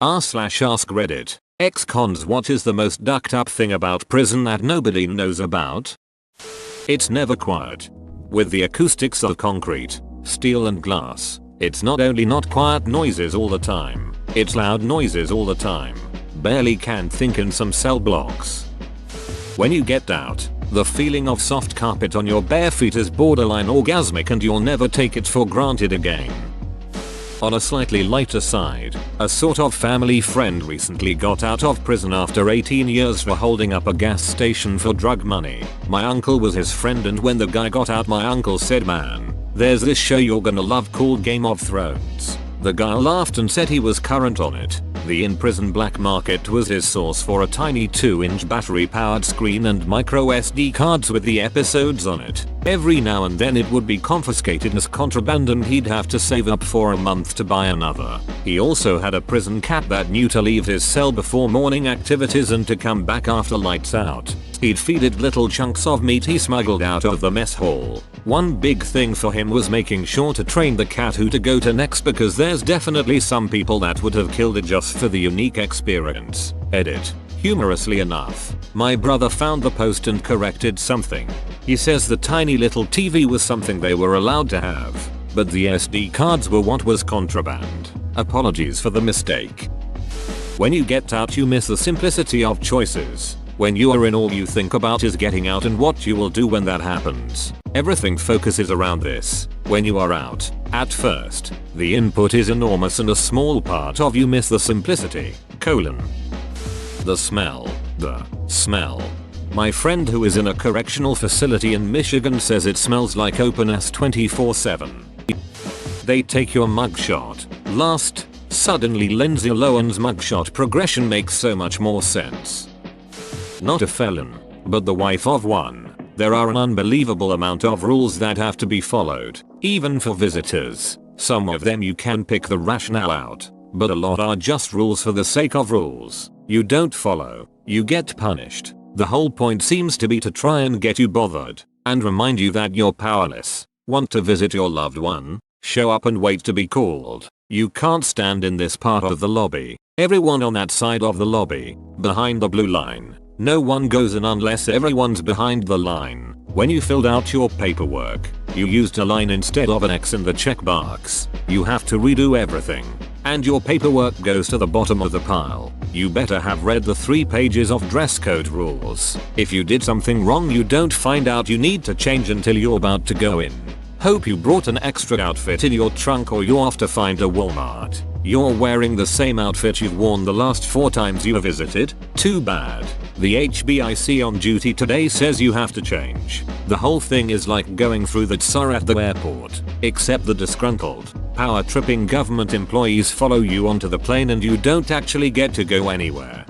r/AskReddit. Ex-cons, what is the most ducked up thing about prison that nobody knows about? It's never quiet. With the acoustics of concrete, steel and glass, it's not only not quiet noises all the time, it's loud noises all the time. Barely can think in some cell blocks. When you get out, the feeling of soft carpet on your bare feet is borderline orgasmic and you'll never take it for granted again. On a slightly lighter side, a sort of family friend recently got out of prison after 18 years for holding up a gas station for drug money. My uncle was his friend, and when the guy got out, my uncle said, "Man, there's this show you're gonna love called Game of Thrones." The guy laughed and said he was current on it. The in-prison black market was his source for a tiny 2-inch battery-powered screen and micro SD cards with the episodes on it. Every now and then it would be confiscated as contraband and he'd have to save up for a month to buy another. He also had a prison cat that knew to leave his cell before morning activities and to come back after lights out. He'd feed it little chunks of meat he smuggled out of the mess hall. One big thing for him was making sure to train the cat who to go to next, because there's definitely some people that would have killed it just for the unique experience. Edit. Humorously enough, my brother found the post and corrected something. He says the tiny little TV was something they were allowed to have, but the SD cards were what was contraband. Apologies for the mistake. When you get out, you miss the simplicity of choices. When you are in, all you think about is getting out and what you will do when that happens. Everything focuses around this. When you are out, at first, the input is enormous and a small part of you miss the simplicity. The smell. My friend who is in a correctional facility in Michigan says it smells like openness 24/7. They take your mugshot. Suddenly Lindsay Lohan's mugshot progression makes so much more sense. Not a felon, but the wife of one. There are an unbelievable amount of rules that have to be followed, even for visitors. Some of them you can pick the rationale out, but a lot are just rules for the sake of rules. You don't follow, you get punished. The whole point seems to be to try and get you bothered, and remind you that you're powerless. Want to visit your loved one? Show up and wait to be called. You can't stand in this part of the lobby. Everyone on that side of the lobby, behind the blue line. No one goes in unless everyone's behind the line. When you filled out your paperwork, you used a line instead of an X in the checkbox. You have to redo everything, and your paperwork goes to the bottom of the pile. You better have read the 3 pages of dress code rules. If you did something wrong, you don't find out you need to change until you're about to go in. Hope you brought an extra outfit in your trunk, or you'll have to find a Walmart. You're wearing the same outfit you've worn the last 4 times you visited? Too bad. The HBIC on duty today says you have to change. The whole thing is like going through the tsar at the airport, except the disgruntled, power-tripping government employees follow you onto the plane and you don't actually get to go anywhere.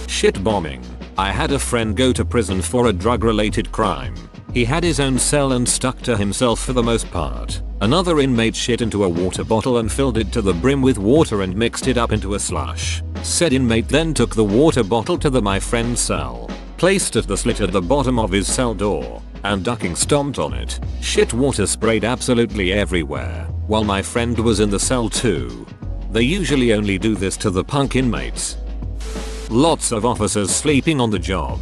Shit bombing. I had a friend go to prison for a drug-related crime. He had his own cell and stuck to himself for the most part. Another inmate shit into a water bottle and filled it to the brim with water and mixed it up into a slush. Said inmate then took the water bottle to my friend's cell, placed at the slit at the bottom of his cell door, and ducking stomped on it. Shit water sprayed absolutely everywhere, while my friend was in the cell too. They usually only do this to the punk inmates. Lots of officers sleeping on the job.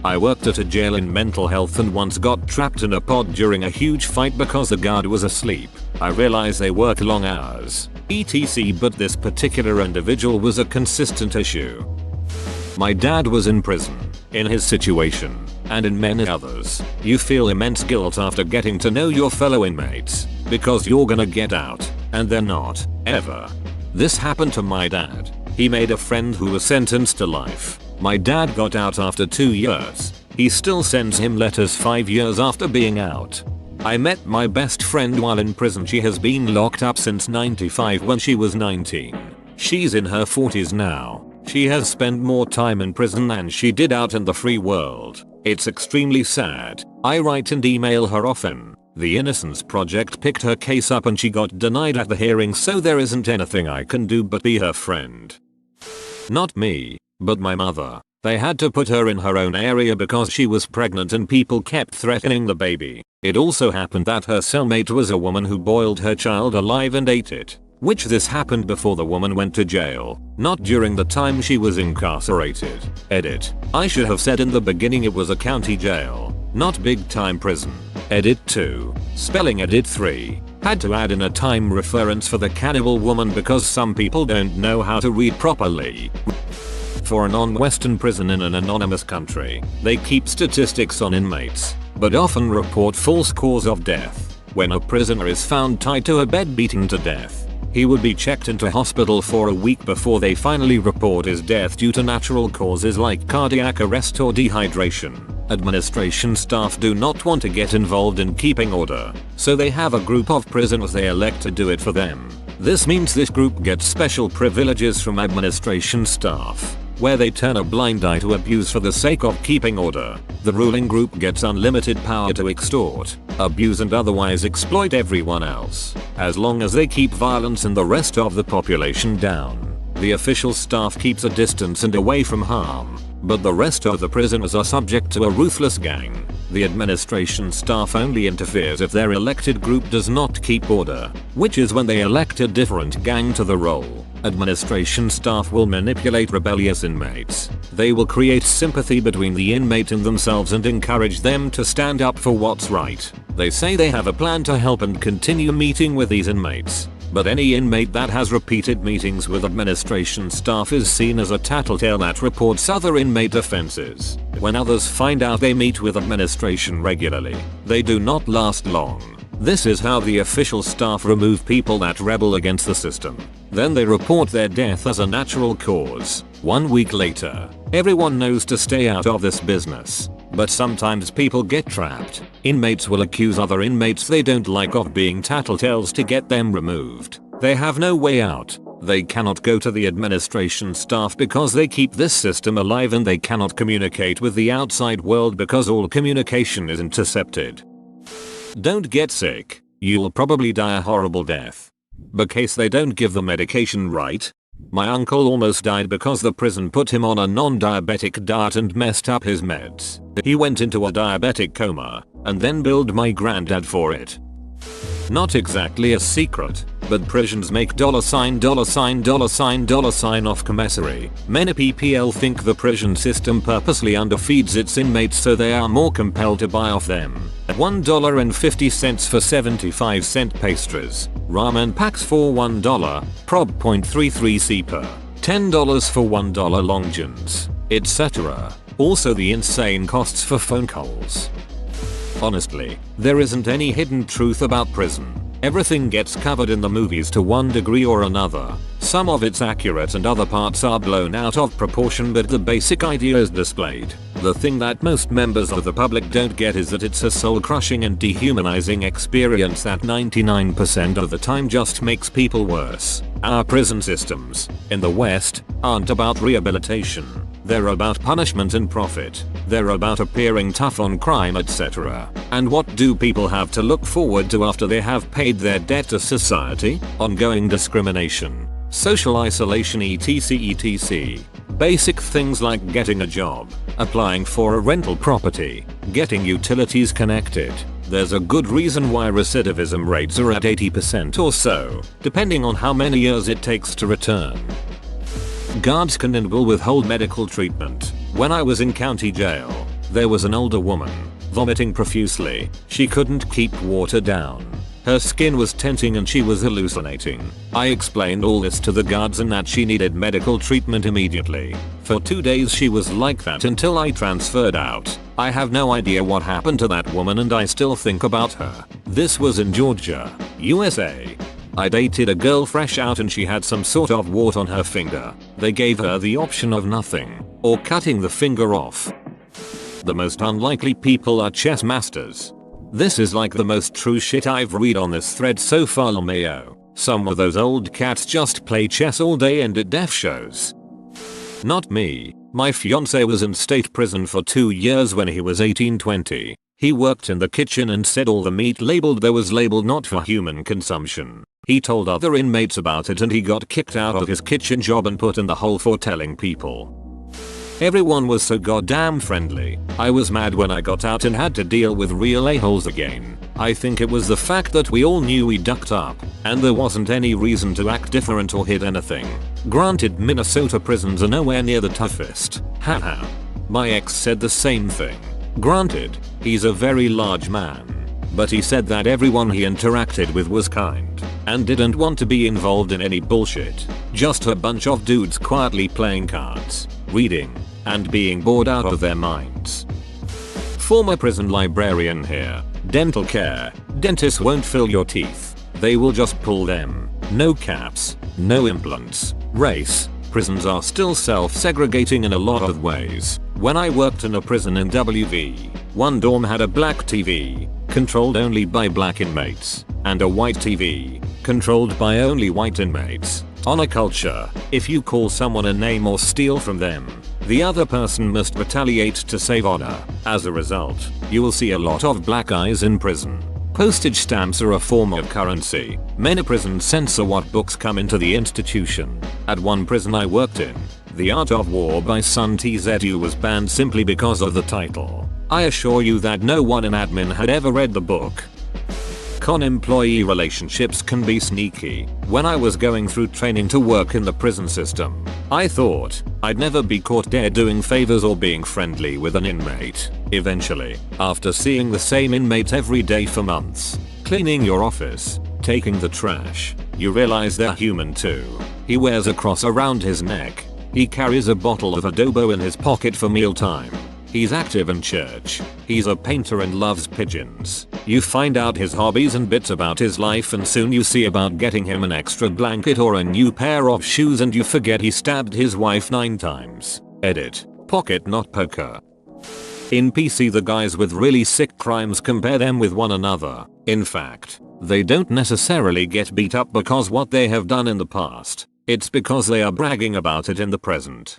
I worked at a jail in mental health and once got trapped in a pod during a huge fight because the guard was asleep. I realize they work long hours, etc., but this particular individual was a consistent issue. My dad was in prison. In his situation, and in many others, you feel immense guilt after getting to know your fellow inmates, because you're gonna get out, and they're not, ever. This happened to my dad. He made a friend who was sentenced to life. My dad got out after 2 years. He still sends him letters 5 years after being out. I met my best friend while in prison. She has been locked up since '95 when she was 19. She's in her 40s now. She has spent more time in prison than she did out in the free world. It's extremely sad. I write and email her often. The Innocence Project picked her case up and she got denied at the hearing, so there isn't anything I can do but be her friend. Not me, but my mother. They had to put her in her own area because she was pregnant and people kept threatening the baby. It also happened that her cellmate was a woman who boiled her child alive and ate it. Which this happened before the woman went to jail, not during the time she was incarcerated. Edit. I should have said in the beginning it was a county jail, not big time prison. Edit 2. Spelling edit 3. Had to add in a time reference for the cannibal woman because some people don't know how to read properly. For a non-Western prison in an anonymous country, they keep statistics on inmates, but often report false cause of death. When a prisoner is found tied to a bed beaten to death, he would be checked into hospital for a week before they finally report his death due to natural causes like cardiac arrest or dehydration. Administration staff do not want to get involved in keeping order, so they have a group of prisoners they elect to do it for them. This means this group gets special privileges from administration staff, where they turn a blind eye to abuse for the sake of keeping order. The ruling group gets unlimited power to extort, abuse and otherwise exploit everyone else, as long as they keep violence in the rest of the population down. The official staff keeps a distance and away from harm, but the rest of the prisoners are subject to a ruthless gang. The administration staff only interferes if their elected group does not keep order, which is when they elect a different gang to the role. Administration staff will manipulate rebellious inmates. They will create sympathy between the inmate and themselves and encourage them to stand up for what's right. They say they have a plan to help and continue meeting with these inmates. But any inmate that has repeated meetings with administration staff is seen as a tattletale that reports other inmate offenses. When others find out they meet with administration regularly, they do not last long. This is how the official staff remove people that rebel against the system. Then they report their death as a natural cause. 1 week later, everyone knows to stay out of this business. But sometimes people get trapped. Inmates will accuse other inmates they don't like of being tattletales to get them removed. They have no way out. They cannot go to the administration staff because they keep this system alive, and they cannot communicate with the outside world because all communication is intercepted. Don't get sick. You'll probably die a horrible death. Because they don't give the medication right. My uncle almost died because the prison put him on a non-diabetic diet and messed up his meds. He went into a diabetic coma and then billed my granddad for it. Not exactly a secret, but prisons make $ off commissary. Many PPL think the prison system purposely underfeeds its inmates so they are more compelled to buy off them. $1.50 for 75-cent pastries, ramen packs for $1, prob .33c per, $10 for $1 long johns, etc. Also the insane costs for phone calls. Honestly, there isn't any hidden truth about prison. Everything gets covered in the movies to one degree or another. Some of it's accurate and other parts are blown out of proportion, but the basic idea is displayed. The thing that most members of the public don't get is that it's a soul-crushing and dehumanizing experience that 99% of the time just makes people worse. Our prison systems, in the West, aren't about rehabilitation. They're about punishment and profit. They're about appearing tough on crime, etc. And what do people have to look forward to after they have paid their debt to society? Ongoing discrimination, social isolation, etc. Basic things like getting a job, applying for a rental property, getting utilities connected. There's a good reason why recidivism rates are at 80% or so, depending on how many years it takes to return. Guards can and will withhold medical treatment. When I was in county jail, there was an older woman, vomiting profusely. She couldn't keep water down. Her skin was tensing and she was hallucinating. I explained all this to the guards and that she needed medical treatment immediately. For 2 days she was like that until I transferred out. I have no idea what happened to that woman and I still think about her. This was in Georgia, USA. I dated a girl fresh out and she had some sort of wart on her finger. They gave her the option of nothing or cutting the finger off. The most unlikely people are chess masters. This is like the most true shit I've read on this thread so far, LMAO. Some of those old cats just play chess all day and at deaf shows. Not me. My fiance was in state prison for 2 years when he was 18-20. He worked in the kitchen and said all the meat labeled there was labeled not for human consumption. He told other inmates about it and he got kicked out of his kitchen job and put in the hole for telling people. Everyone was so goddamn friendly. I was mad when I got out and had to deal with real a-holes again. I think it was the fact that we all knew we ducked up, and there wasn't any reason to act different or hid anything. Granted, Minnesota prisons are nowhere near the toughest. Haha. My ex said the same thing. Granted, he's a very large man, but he said that everyone he interacted with was kind and didn't want to be involved in any bullshit. Just a bunch of dudes quietly playing cards, reading, and being bored out of their minds. Former prison librarian here. Dental care. Dentists won't fill your teeth. They will just pull them. No caps. No implants. Race. Prisons are still self-segregating in a lot of ways. When I worked in a prison in WV, one dorm had a black TV, controlled only by black inmates, and a white TV, controlled by only white inmates. On a culture, if you call someone a name or steal from them, the other person must retaliate to save honor. As a result, you will see a lot of black eyes in prison. Postage stamps are a form of currency. Many prisons censor what books come into the institution. At one prison I worked in, The Art of War by Sun Tzu was banned simply because of the title. I assure you that no one in admin had ever read the book. Con-employee relationships can be sneaky. When I was going through training to work in the prison system, I thought I'd never be caught dead doing favors or being friendly with an inmate. Eventually, after seeing the same inmate every day for months, cleaning your office, taking the trash, you realize they're human too. He wears a cross around his neck. He carries a bottle of adobo in his pocket for mealtime. He's active in church. He's a painter and loves pigeons. You find out his hobbies and bits about his life, and soon you see about getting him an extra blanket or a new pair of shoes, and you forget he stabbed his wife 9 times. Edit. Pocket not poker. In PC, the guys with really sick crimes compare them with one another. In fact, they don't necessarily get beat up because what they have done in the past. It's because they are bragging about it in the present.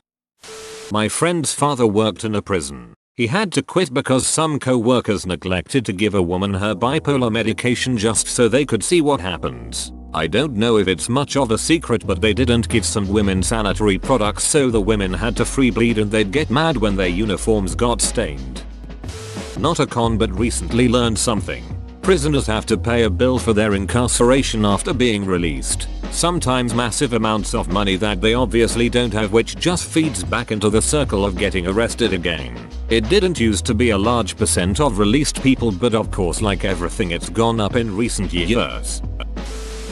My friend's father worked in a prison. He had to quit because some co-workers neglected to give a woman her bipolar medication just so they could see what happens. I don't know if it's much of a secret, but they didn't give some women sanitary products, so the women had to free bleed and they'd get mad when their uniforms got stained. Not a con, but recently learned something. Prisoners have to pay a bill for their incarceration after being released. Sometimes massive amounts of money that they obviously don't have, which just feeds back into the circle of getting arrested again. It didn't used to be a large percent of released people, but of course, like everything, it's gone up in recent years.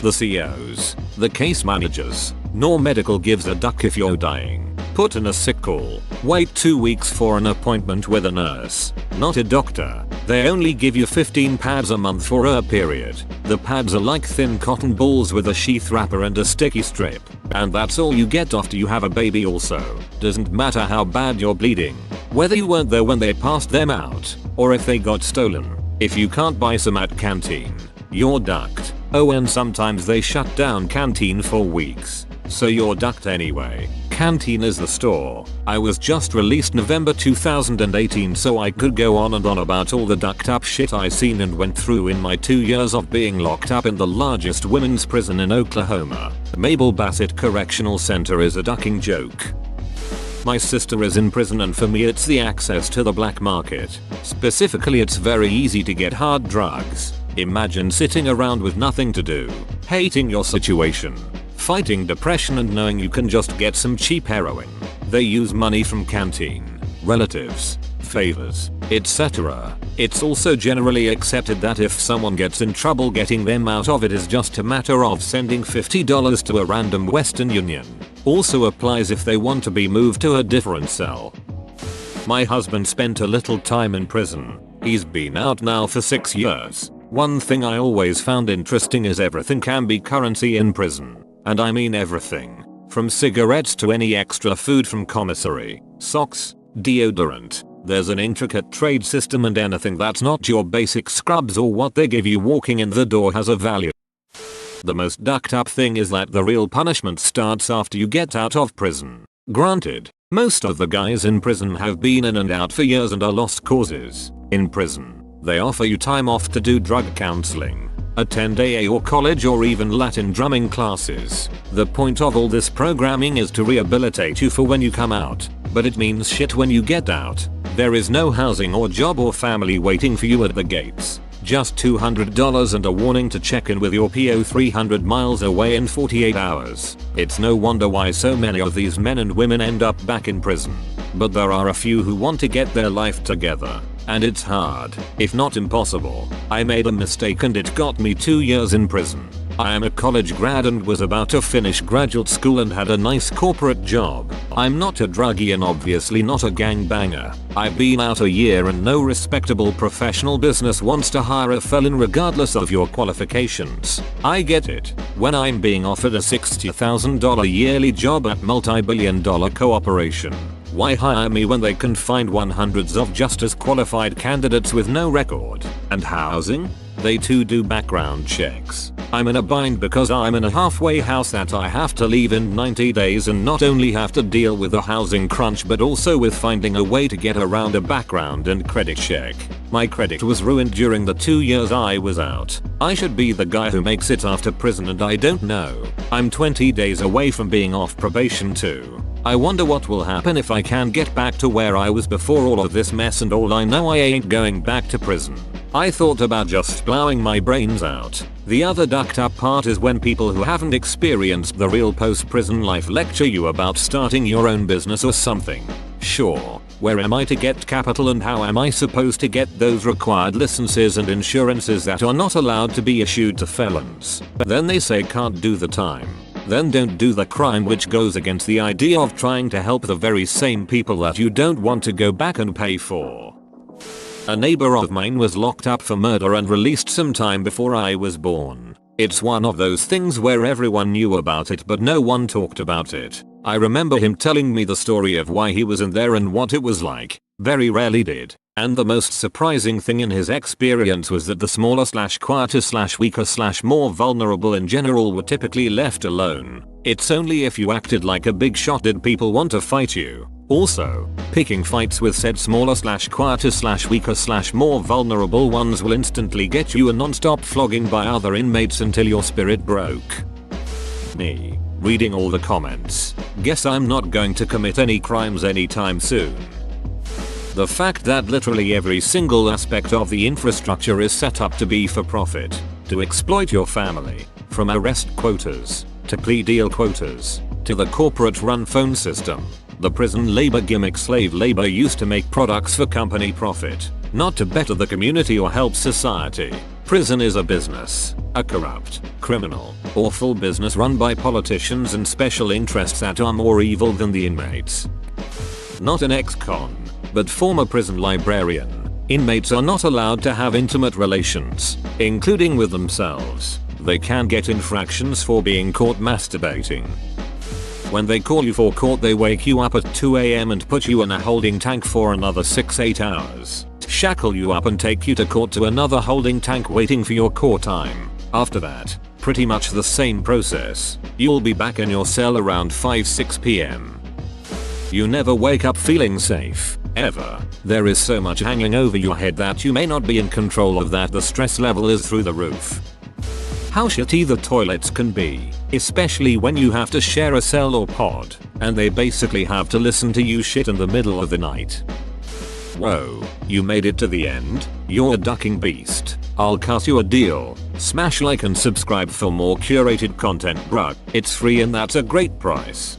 The COs, the case managers, nor medical gives a duck if you're dying. Put in a sick call. Wait 2 weeks for an appointment with a nurse, not a doctor. They only give you 15 pads a month for a period. The pads are like thin cotton balls with a sheath wrapper and a sticky strip. And that's all you get after you have a baby also. Doesn't matter how bad you're bleeding, whether you weren't there when they passed them out, or if they got stolen. If you can't buy some at canteen, you're ducked. Oh, and sometimes they shut down canteen for weeks, so you're ducked anyway. Canteen is the store. I was just released November 2018, so I could go on and on about all the ducked up shit I seen and went through in my 2 years of being locked up in the largest women's prison in Oklahoma. Mabel Bassett Correctional Center is a ducking joke. My sister is in prison, and for me it's the access to the black market. Specifically, it's very easy to get hard drugs. Imagine sitting around with nothing to do, hating your situation, fighting depression, and knowing you can just get some cheap heroin. They use money from canteen, relatives, favors, etc. It's also generally accepted that if someone gets in trouble, getting them out of it is just a matter of sending $50 to a random Western Union. Also applies if they want to be moved to a different cell. My husband spent a little time in prison. He's been out now for 6 years. One thing I always found interesting is everything can be currency in prison. And I mean everything. From cigarettes to any extra food from commissary, socks, deodorant. There's an intricate trade system, and anything that's not your basic scrubs or what they give you walking in the door has a value. The most ducked up thing is that the real punishment starts after you get out of prison. Granted, most of the guys in prison have been in and out for years and are lost causes. In prison, they offer you time off to do drug counseling, attend AA or college, or even Latin drumming classes. The point of all this programming is to rehabilitate you for when you come out, but it means shit when you get out. There is no housing or job or family waiting for you at the gates. Just $200 and a warning to check in with your PO 300 miles away in 48 hours. It's no wonder why so many of these men and women end up back in prison. But there are a few who want to get their life together. And it's hard, if not impossible. I made a mistake and it got me 2 years in prison. I am a college grad and was about to finish graduate school and had a nice corporate job. I'm not a druggie and obviously not a gangbanger. I've been out a year and no respectable professional business wants to hire a felon regardless of your qualifications. I get it. When I'm being offered a $60,000 yearly job at multi-billion-dollar corporation, why hire me when they can find hundreds of just as qualified candidates with no record? And housing? They too do background checks. I'm in a bind because I'm in a halfway house that I have to leave in 90 days and not only have to deal with a housing crunch but also with finding a way to get around a background and credit check. My credit was ruined during the 2 years I was out. I should be the guy who makes it after prison and I don't know. I'm 20 days away from being off probation too. I wonder what will happen if I can get back to where I was before all of this mess, and all I know I ain't going back to prison. I thought about just blowing my brains out. The other ducked up part is when people who haven't experienced the real post-prison life lecture you about starting your own business or something. Sure, where am I to get capital and how am I supposed to get those required licenses and insurances that are not allowed to be issued to felons? But then they say can't do the time. Then don't do the crime, which goes against the idea of trying to help the very same people that you don't want to go back and pay for. A neighbor of mine was locked up for murder and released some time before I was born. It's one of those things where everyone knew about it but no one talked about it. I remember him telling me the story of why he was in there and what it was like. Very rarely did. And the most surprising thing in his experience was that the smaller / quieter / weaker / more vulnerable in general were typically left alone. It's only if you acted like a big shot did people want to fight you. Also, picking fights with said smaller / quieter / weaker / more vulnerable ones will instantly get you a non-stop flogging by other inmates until your spirit broke. Me. Reading all the comments. Guess I'm not going to commit any crimes anytime soon. The fact that literally every single aspect of the infrastructure is set up to be for profit, to exploit your family, from arrest quotas, to plea deal quotas, to the corporate run phone system. The prison labor gimmick slave labor used to make products for company profit, not to better the community or help society. Prison is a business, a corrupt, criminal, awful business run by politicians and special interests that are more evil than the inmates. Not an ex-con, but former prison librarian. Inmates are not allowed to have intimate relations, including with themselves. They can get infractions for being caught masturbating. When they call you for court, they wake you up at 2 AM and put you in a holding tank for another 6-8 hours. Shackle you up and take you to court to another holding tank waiting for your court time. After that, pretty much the same process. You'll be back in your cell around 5-6 PM. You never wake up feeling safe, ever. There is so much hanging over your head that you may not be in control of that. The stress level is through the roof. How shitty the toilets can be, especially when you have to share a cell or pod, and they basically have to listen to you shit in the middle of the night. Whoa, you made it to the end? You're a ducking beast. I'll cut you a deal. Smash like and subscribe for more curated content, bruh. It's free and that's a great price.